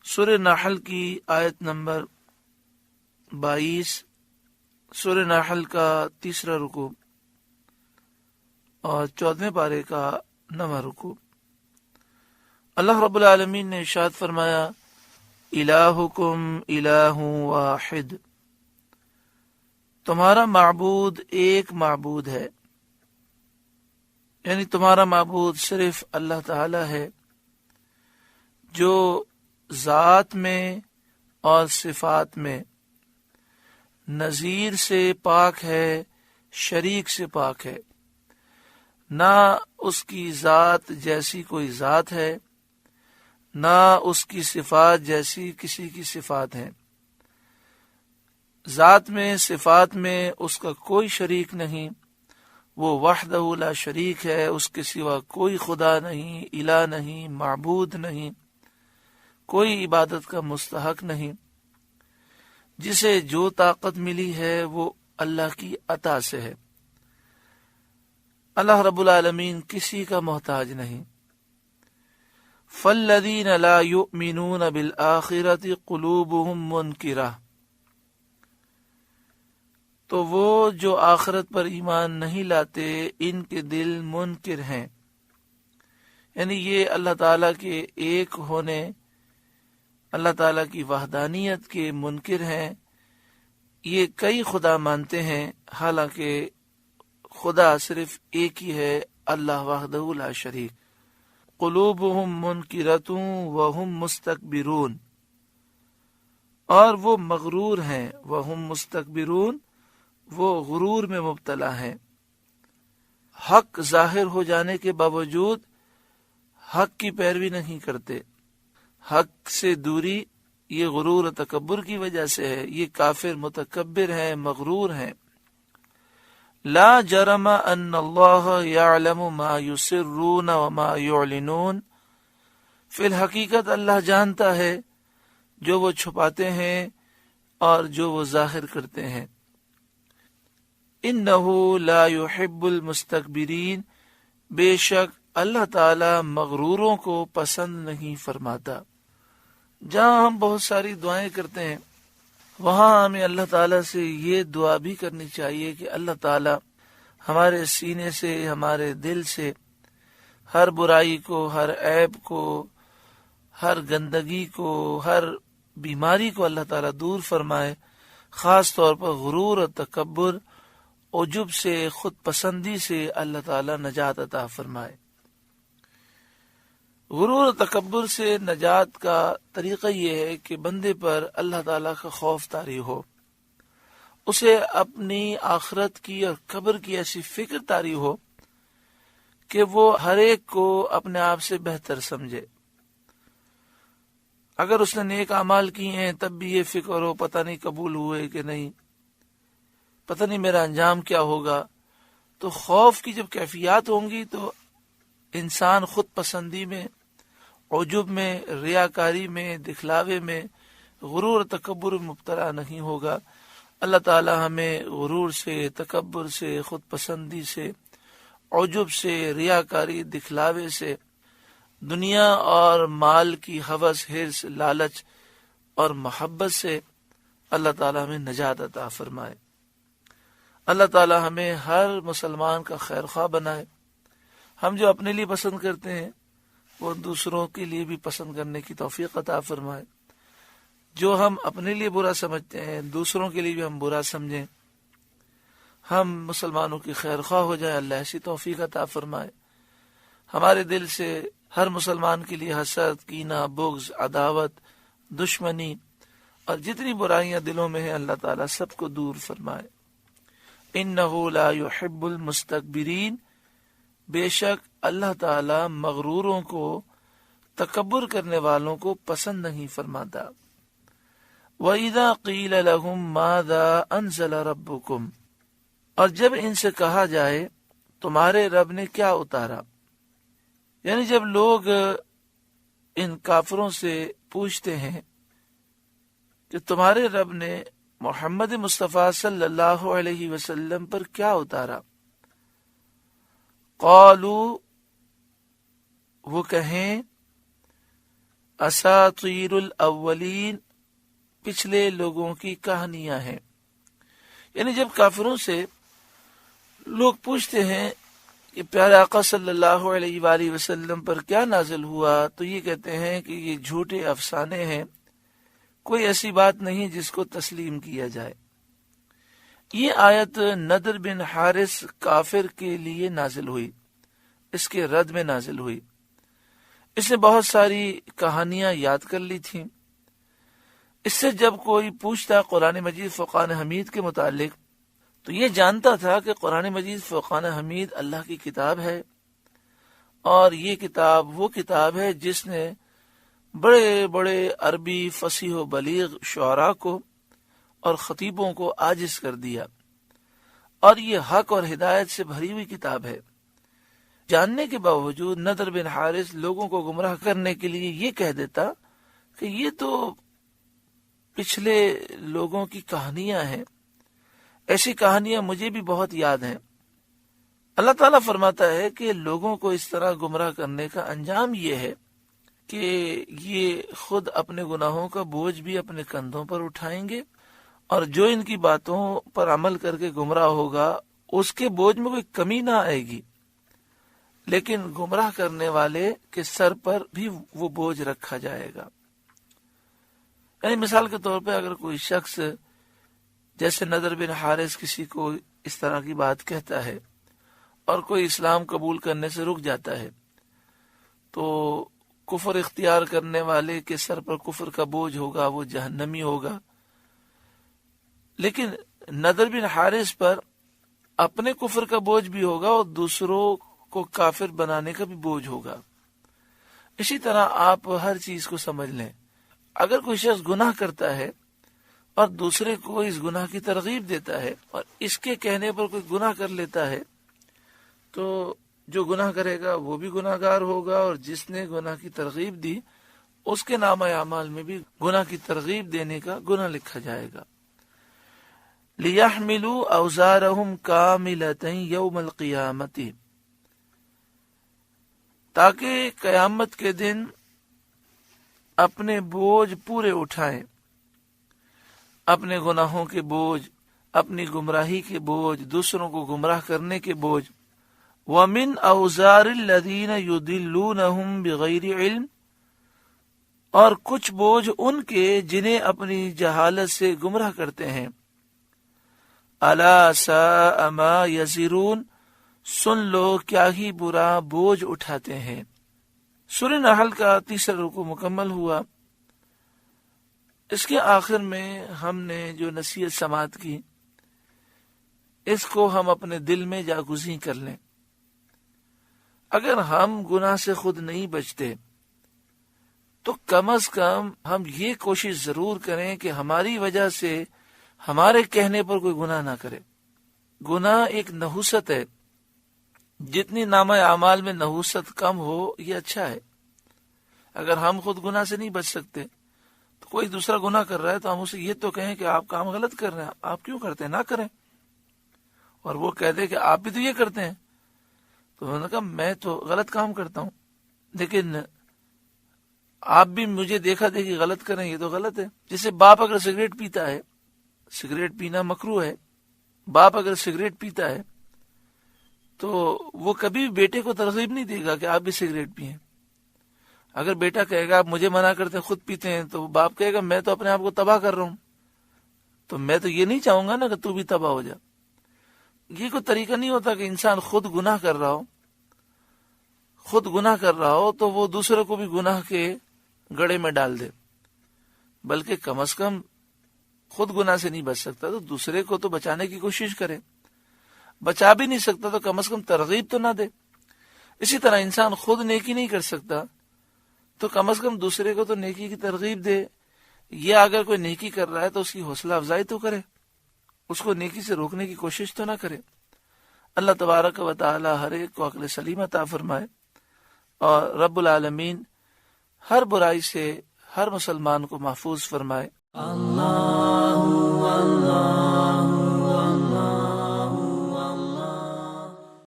سورہ نحل کی آیت نمبر 22، سورہ نحل کا تیسرا رکوع اور 14ویں پارے کا 9واں رکوع۔ اللہ رب العالمین نے ارشاد فرمایا، الہکم الہ واحد، تمہارا معبود ایک معبود ہے، یعنی تمہارا معبود صرف اللہ تعالی ہے جو ذات میں اور صفات میں نظیر سے پاک ہے، شریک سے پاک ہے۔ نہ اس کی ذات جیسی کوئی ذات ہے، نہ اس کی صفات جیسی کسی کی صفات ہیں۔ ذات میں، صفات میں اس کا کوئی شریک نہیں، وہ وحدہ لا شریک ہے، اس کے سوا کوئی خدا نہیں، الہ نہیں، معبود نہیں، کوئی عبادت کا مستحق نہیں۔ جسے جو طاقت ملی ہے وہ اللہ کی عطا سے ہے۔ اللہ رب العالمین کسی کا محتاج نہیں۔ فالذین لا یؤمنون بالآخرۃ قلوبهم منکرہ، تو وہ جو آخرت پر ایمان نہیں لاتے ان کے دل منکر ہیں، یعنی یہ اللہ تعالیٰ کے ایک ہونے، اللہ تعالیٰ کی وحدانیت کے منکر ہیں۔ یہ کئی خدا مانتے ہیں، حالانکہ خدا صرف ایک ہی ہے، اللہ وحدہ لا شریک۔ قلوبہم منکرۃ وہم مستکبرون، اور وہ مغرور ہیں، وہم مستکبرون، وہ غرور میں مبتلا ہیں۔ حق ظاہر ہو جانے کے باوجود حق کی پیروی نہیں کرتے۔ حق سے دوری یہ غرور و تکبر کی وجہ سے ہے۔ یہ کافر متکبر ہیں، مغرور ہیں۔ لا جرم ان اللہ یعلم ما یسرون وما یعلنون، فی الحقیقت اللہ جانتا ہے جو وہ چھپاتے ہیں اور جو وہ ظاہر کرتے ہیں۔ انہ لا يحب المستکبرین، بے شک اللہ تعالی مغروروں کو پسند نہیں فرماتا۔ جہاں ہم بہت ساری دعائیں کرتے ہیں وہاں ہمیں اللہ تعالیٰ سے یہ دعا بھی کرنی چاہیے کہ اللہ تعالیٰ ہمارے سینے سے، ہمارے دل سے ہر برائی کو، ہر عیب کو، ہر گندگی کو، ہر بیماری کو اللہ تعالیٰ دور فرمائے، خاص طور پر غرور اور تکبر، عجب سے، خود پسندی سے اللہ تعالیٰ نجات عطا فرمائے۔ غرور و تکبر سے نجات کا طریقہ یہ ہے کہ بندے پر اللہ تعالیٰ کا خوف طاری ہو، اسے اپنی آخرت کی اور قبر کی ایسی فکر طاری ہو کہ وہ ہر ایک کو اپنے آپ سے بہتر سمجھے۔ اگر اس نے نیک اعمال کیے ہیں تب بھی یہ فکر ہو پتہ نہیں قبول ہوئے کہ نہیں، پتہ نہیں میرا انجام کیا ہوگا۔ تو خوف کی جب کیفیات ہوں گی تو انسان خود پسندی میں، عجب میں، ریاکاری میں، دکھلاوے میں، غرور تکبر میں مبتلا نہیں ہوگا۔ اللہ تعالی ہمیں غرور سے، تکبر سے، خود پسندی سے، عجب سے، ریاکاری، دکھلاوے سے، دنیا اور مال کی ہوس، حرص، لالچ اور محبت سے اللہ تعالی ہمیں نجات عطا فرمائے۔ اللہ تعالی ہمیں ہر مسلمان کا خیر خواہ بنائے۔ ہم جو اپنے لیے پسند کرتے ہیں وہ دوسروں کے لیے بھی پسند کرنے کی توفیق عطا فرمائے۔ جو ہم اپنے لیے برا سمجھتے ہیں دوسروں کے لیے بھی ہم برا سمجھیں، ہم مسلمانوں کی خیر خواہ ہو جائے، اللہ ایسی توفیق عطا فرمائے۔ ہمارے دل سے ہر مسلمان کے لیے حسد، کینہ، بغض، عداوت، دشمنی اور جتنی برائیاں دلوں میں ہیں اللہ تعالیٰ سب کو دور فرمائے۔ انہ لا يحب المستکبرین، بے شک اللہ تعالی مغروروں کو، تکبر کرنے والوں کو پسند نہیں فرماتا۔ وَإِذَا قِيلَ لَهُم مَاذَا أَنزَلَ رَبُّكُمْ، اور جب ان سے کہا جائے تمہارے رب نے کیا اتارا، یعنی جب لوگ ان کافروں سے پوچھتے ہیں کہ تمہارے رب نے محمد مصطفیٰ صلی اللہ علیہ وسلم پر کیا اتارا، قالو وہ کہیں اساطیر الاولین پچھلے لوگوں کی کہانیاں ہیں. یعنی جب کافروں سے لوگ پوچھتے ہیں کہ پیارے آقا صلی اللہ علیہ وآلہ وسلم پر کیا نازل ہوا، تو یہ کہتے ہیں کہ یہ جھوٹے افسانے ہیں، کوئی ایسی بات نہیں جس کو تسلیم کیا جائے. یہ آیت نضر بن حارث کافر کے لیے نازل ہوئی، اس کے رد میں نازل ہوئی. اس نے بہت ساری کہانیاں یاد کر لی تھیں. اس سے جب کوئی پوچھتا قرآن مجید فرقان حمید کے متعلق تو یہ جانتا تھا کہ قرآن مجید فرقان حمید اللہ کی کتاب ہے، اور یہ کتاب وہ کتاب ہے جس نے بڑے بڑے عربی فصیح و بلیغ شعراء کو اور خطیبوں کو عاجز کر دیا، اور یہ حق اور ہدایت سے بھری ہوئی کتاب ہے. جاننے کے باوجود نضر بن حارث لوگوں کو گمراہ کرنے کے لیے یہ کہہ دیتا کہ یہ تو پچھلے لوگوں کی کہانیاں ہیں، ایسی کہانیاں مجھے بھی بہت یاد ہیں. اللہ تعالیٰ فرماتا ہے کہ لوگوں کو اس طرح گمراہ کرنے کا انجام یہ ہے کہ یہ خود اپنے گناہوں کا بوجھ بھی اپنے کندھوں پر اٹھائیں گے، اور جو ان کی باتوں پر عمل کر کے گمراہ ہوگا اس کے بوجھ میں کوئی کمی نہ آئے گی، لیکن گمراہ کرنے والے کے سر پر بھی وہ بوجھ رکھا جائے گا. یعنی مثال کے طور پہ اگر کوئی شخص جیسے نضر بن حارث کسی کو اس طرح کی بات کہتا ہے اور کوئی اسلام قبول کرنے سے رک جاتا ہے، تو کفر اختیار کرنے والے کے سر پر کفر کا بوجھ ہوگا، وہ جہنمی ہوگا. لیکن نضر بن حارث پر اپنے کفر کا بوجھ بھی ہوگا اور دوسروں کو کافر بنانے کا بھی بوجھ ہوگا. اسی طرح آپ ہر چیز کو سمجھ لیں. اگر کوئی شخص گناہ کرتا ہے اور دوسرے کو اس گناہ کی ترغیب دیتا ہے اور اس کے کہنے پر کوئی گناہ کر لیتا ہے، تو جو گناہ کرے گا وہ بھی گناہ گار ہوگا، اور جس نے گناہ کی ترغیب دی اس کے نامہ اعمال میں بھی گناہ کی ترغیب دینے کا گناہ لکھا جائے گا. لِيَحْمِلُوا أَوْزَارَهُمْ كَامِلَةً يَوْمَ الْقِيَامَةِ تاکہ قیامت کے دن اپنے بوجھ پورے اٹھائیں، اپنے گناہوں کے بوجھ، اپنی گمراہی کے بوجھ، دوسروں کو گمراہ کرنے کے بوجھ. وَمِنْ أَوْزَارِ الَّذِينَ يُضِلُّونَهُمْ بِغَيْرِ عِلْمٍ اور کچھ بوجھ ان کے جنہیں اپنی جہالت سے گمراہ کرتے ہیں. أَلَا سَاءَ مَا يَزِرُونَ سن لو کیا ہی برا بوجھ اٹھاتے ہیں. سورہ نحل کا تیسرا رکوع مکمل ہوا. اس کے آخر میں ہم نے جو نصیحت سماعت کی اس کو ہم اپنے دل میں جاگزین کر لیں. اگر ہم گناہ سے خود نہیں بچتے تو کم از کم ہم یہ کوشش ضرور کریں کہ ہماری وجہ سے ہمارے کہنے پر کوئی گناہ نہ کرے. گناہ ایک نحوست ہے، جتنی نامہ اعمال میں نحوست کم ہو یہ اچھا ہے. اگر ہم خود گناہ سے نہیں بچ سکتے تو کوئی دوسرا گناہ کر رہا ہے تو ہم اسے یہ تو کہیں کہ آپ کام غلط کر رہے ہیں، آپ کیوں کرتے ہیں، نہ کریں. اور وہ کہہ دے کہ آپ بھی تو یہ کرتے ہیں، تو انہوں نے کہا میں تو غلط کام کرتا ہوں، لیکن آپ بھی مجھے دیکھا دیکھی غلط کریں، یہ تو غلط ہے. جیسے باپ اگر سگریٹ پیتا ہے، سگریٹ پینا مکروہ ہے، باپ اگر سگریٹ پیتا ہے تو وہ کبھی بیٹے کو ترغیب نہیں دے گا کہ آپ بھی سگریٹ پئیں. اگر بیٹا کہے گا آپ مجھے منع کرتے ہیں خود پیتے ہیں، تو باپ کہے گا میں تو اپنے آپ کو تباہ کر رہا ہوں، تو میں تو یہ نہیں چاہوں گا نا کہ تو بھی تباہ ہو جا. یہ کوئی طریقہ نہیں ہوتا کہ انسان خود گناہ کر رہا ہو تو وہ دوسرے کو بھی گناہ کے گڑے میں ڈال دے. بلکہ کم از کم خود گناہ سے نہیں بچ سکتا تو دوسرے کو تو بچانے کی کوشش کرے. بچا بھی نہیں سکتا تو کم از کم ترغیب تو نہ دے. اسی طرح انسان خود نیکی نہیں کر سکتا تو کم از کم دوسرے کو تو نیکی کی ترغیب دے. یہ اگر کوئی نیکی کر رہا ہے تو اس کی حوصلہ افزائی تو کرے، اس کو نیکی سے روکنے کی کوشش تو نہ کرے. اللہ تبارک و تعالی ہر ایک کو عقل سلیم عطا فرمائے، اور رب العالمین ہر برائی سے ہر مسلمان کو محفوظ فرمائے. اللہ اللہ